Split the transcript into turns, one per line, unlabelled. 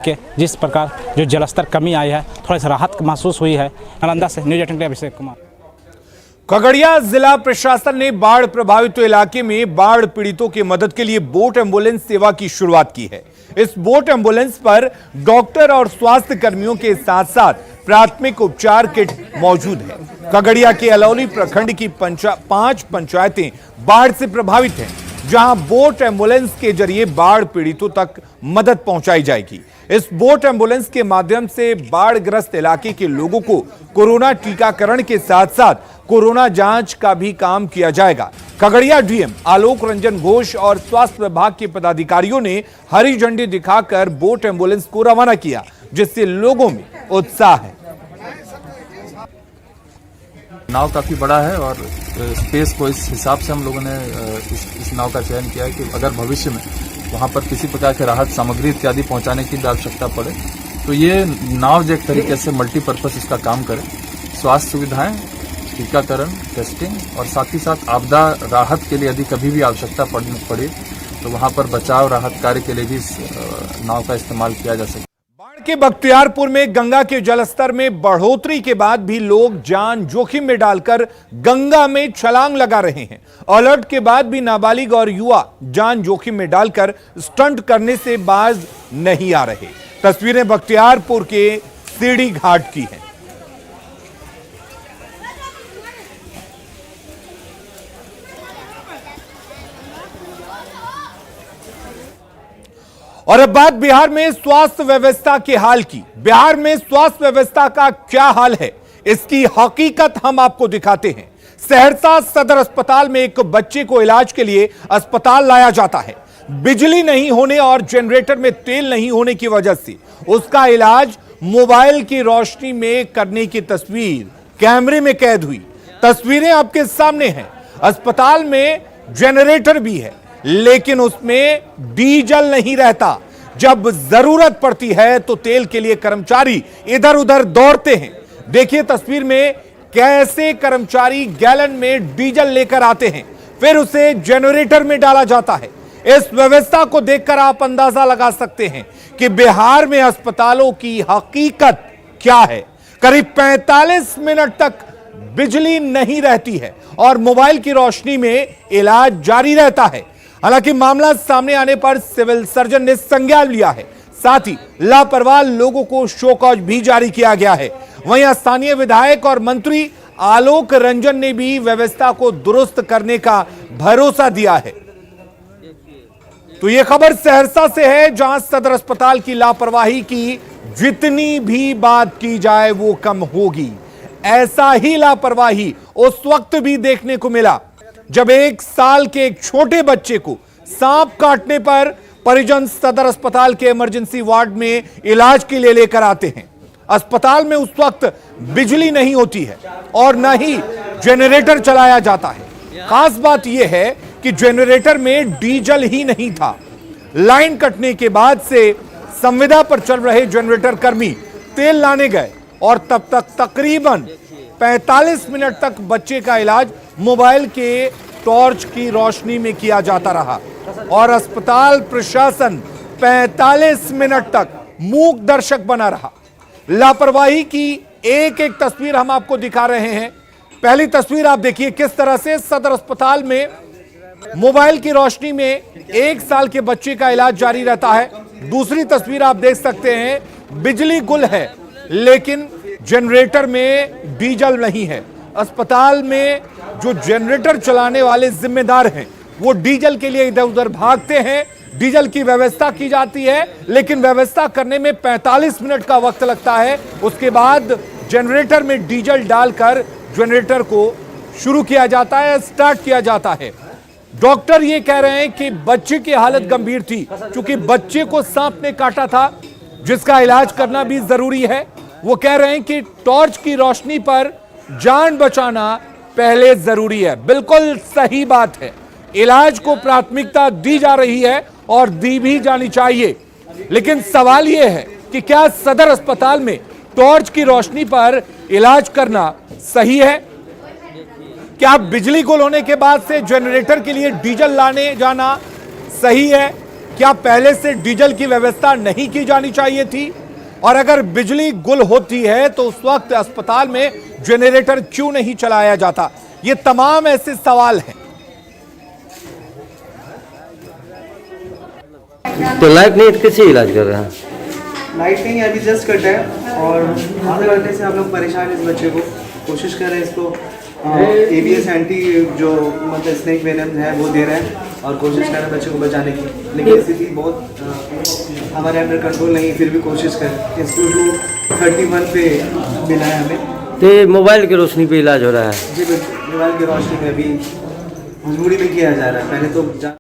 के जिस प्रकार जो जलस्तर कमी आई है, थोड़ा सा राहत महसूस हुई है। नालंदा से न्यूज़ 18 के लिए अभिषेक कुमार।
खगड़िया जिला प्रशासन ने बाढ़ प्रभावित इलाके में बाढ़ पीड़ितों की मदद के लिए बोट एम्बुलेंस सेवा की शुरुआत की है। इस बोट एम्बुलेंस पर डॉक्टर और स्वास्थ्य कर्मियों के साथ साथ प्राथमिक उपचार किट मौजूद है। खगड़िया के अलौली प्रखंड की 5 पंचायतें बाढ़ से प्रभावित हैं, जहां बोट एम्बुलेंस के जरिए बाढ़ पीड़ितों तक मदद पहुंचाई जाएगी। इस बोट एम्बुलेंस के माध्यम से बाढ़ग्रस्त इलाके के लोगों को कोरोना टीकाकरण के साथ साथ कोरोना जांच का भी काम किया जाएगा। खगड़िया डीएम आलोक रंजन घोष और स्वास्थ्य विभाग के पदाधिकारियों ने हरी झंडी दिखाकर बोट एम्बुलेंस को रवाना किया, जिससे लोगों में उत्साह है।
नाव काफ़ी बड़ा है और स्पेस को इस हिसाब से हम लोगों ने इस नाव का चयन किया है कि अगर भविष्य में वहाँ पर किसी प्रकार के राहत सामग्री इत्यादि पहुँचाने की आवश्यकता पड़े तो ये नाव जो एक तरीके से मल्टीपर्पज इसका काम करे। स्वास्थ्य सुविधाएं, टीकाकरण, टेस्टिंग और साथ ही साथ आपदा राहत के लिए यदि कभी भी आवश्यकता पड़े तो वहाँ पर बचाव राहत कार्य के लिए भी इस नाव का इस्तेमाल किया जा सके।
बाढ़ के बख्तियारपुर में गंगा के जलस्तर में बढ़ोतरी के बाद भी लोग जान जोखिम में डालकर गंगा में छलांग लगा रहे हैं। अलर्ट के बाद भी नाबालिग और युवा जान जोखिम में डालकर स्टंट करने से बाज नहीं आ रहे। तस्वीरें बख्तियारपुर के सीढ़ी घाट की हैं। और अब बात बिहार में स्वास्थ्य व्यवस्था के हाल की। बिहार में स्वास्थ्य व्यवस्था का क्या हाल है, इसकी हकीकत हम आपको दिखाते हैं। सहरसा सदर अस्पताल में एक बच्चे को इलाज के लिए अस्पताल लाया जाता है। बिजली नहीं होने और जनरेटर में तेल नहीं होने की वजह से उसका इलाज मोबाइल की रोशनी में करने की तस्वीर कैमरे में कैद हुई। तस्वीरें आपके सामने हैं। अस्पताल में जनरेटर भी है, लेकिन उसमें डीजल नहीं रहता। जब जरूरत पड़ती है तो तेल के लिए कर्मचारी इधर उधर दौड़ते हैं। देखिए तस्वीर में कैसे कर्मचारी गैलन में डीजल लेकर आते हैं, फिर उसे जनरेटर में डाला जाता है। इस व्यवस्था को देखकर आप अंदाजा लगा सकते हैं कि बिहार में अस्पतालों की हकीकत क्या है। करीब 45 मिनट तक बिजली नहीं रहती है और मोबाइल की रोशनी में इलाज जारी रहता है। हालांकि मामला सामने आने पर सिविल सर्जन ने संज्ञान लिया है, साथ ही लापरवाह लोगों को शो कॉज भी जारी किया गया है। वहीं स्थानीय विधायक और मंत्री आलोक रंजन ने भी व्यवस्था को दुरुस्त करने का भरोसा दिया है। तो यह खबर सहरसा से है, जहां सदर अस्पताल की लापरवाही की जितनी भी बात की जाए वो कम होगी। ऐसा ही लापरवाही उस वक्त भी देखने को मिला जब 1 साल के एक छोटे बच्चे को सांप काटने पर परिजन सदर अस्पताल के इमरजेंसी वार्ड में इलाज के लिए लेकर आते हैं। अस्पताल में उस वक्त बिजली नहीं होती है और न ही जनरेटर चलाया जाता है। खास बात यह है कि जनरेटर में डीजल ही नहीं था। लाइन कटने के बाद से संविदा पर चल रहे जनरेटर कर्मी तेल लाने गए और तब तक तकरीबन 45 मिनट तक बच्चे का इलाज मोबाइल के टॉर्च की रोशनी में किया जाता रहा और अस्पताल प्रशासन 45 मिनट तक मूक दर्शक बना रहा। लापरवाही की एक एक तस्वीर हम आपको दिखा रहे हैं। पहली तस्वीर आप देखिए किस तरह से सदर अस्पताल में मोबाइल की रोशनी में 1 साल के बच्चे का इलाज जारी रहता है। दूसरी तस्वीर आप देख सकते हैं, बिजली गुल है लेकिन जनरेटर में डीजल नहीं है। अस्पताल में जो जनरेटर चलाने वाले जिम्मेदार हैं वो डीजल के लिए इधर उधर भागते हैं। डीजल की व्यवस्था की जाती है लेकिन व्यवस्था करने में 45 मिनट का वक्त लगता है। उसके बाद जनरेटर में डीजल डालकर जनरेटर को शुरू किया जाता है, स्टार्ट किया जाता है। डॉक्टर ये कह रहे हैं कि बच्चे की हालत गंभीर थी, क्योंकि बच्चे को सांप ने काटा था जिसका इलाज करना भी जरूरी है। वो कह रहे हैं कि टॉर्च की रोशनी पर जान बचाना पहले जरूरी है। बिल्कुल सही बात है, इलाज को प्राथमिकता दी जा रही है और दी भी जानी चाहिए। लेकिन सवाल यह है कि क्या सदर अस्पताल में टॉर्च की रोशनी पर इलाज करना सही है? क्या बिजली गुल होने के बाद से जनरेटर के लिए डीजल लाने जाना सही है? क्या पहले से डीजल की व्यवस्था नहीं की जानी चाहिए थी? और अगर बिजली गुल होती है तो उस वक्त अस्पताल में जनरेटर क्यों नहीं चलाया जाता? ये तमाम ऐसे सवाल हैं।
तो लाइट नहीं तो कैसे इलाज कर रहे हैं?
लाइट नहीं अभी जस्ट कट है और आधे घंटे से हम लोग परेशान हैं इस बच्चे को। कोशिश कर रहे हैं इसको ABS एंटी जो मतलब स्नेक वेनम है वो दे रहे हैं और कोशिश कर रहे हैं बच्चे को बचाने की, लेकिन स्थिति बहुत हमारे अंडर कंट्रोल नहीं, फिर भी कोशिश कर रहे हैं। इसको 231 पे मिला है हमें।
तो ये मोबाइल की रोशनी पे इलाज हो रहा है?
जी बिल्कुल, मोबाइल की रोशनी में अभी मजबूरी में किया जा रहा है। पहले तो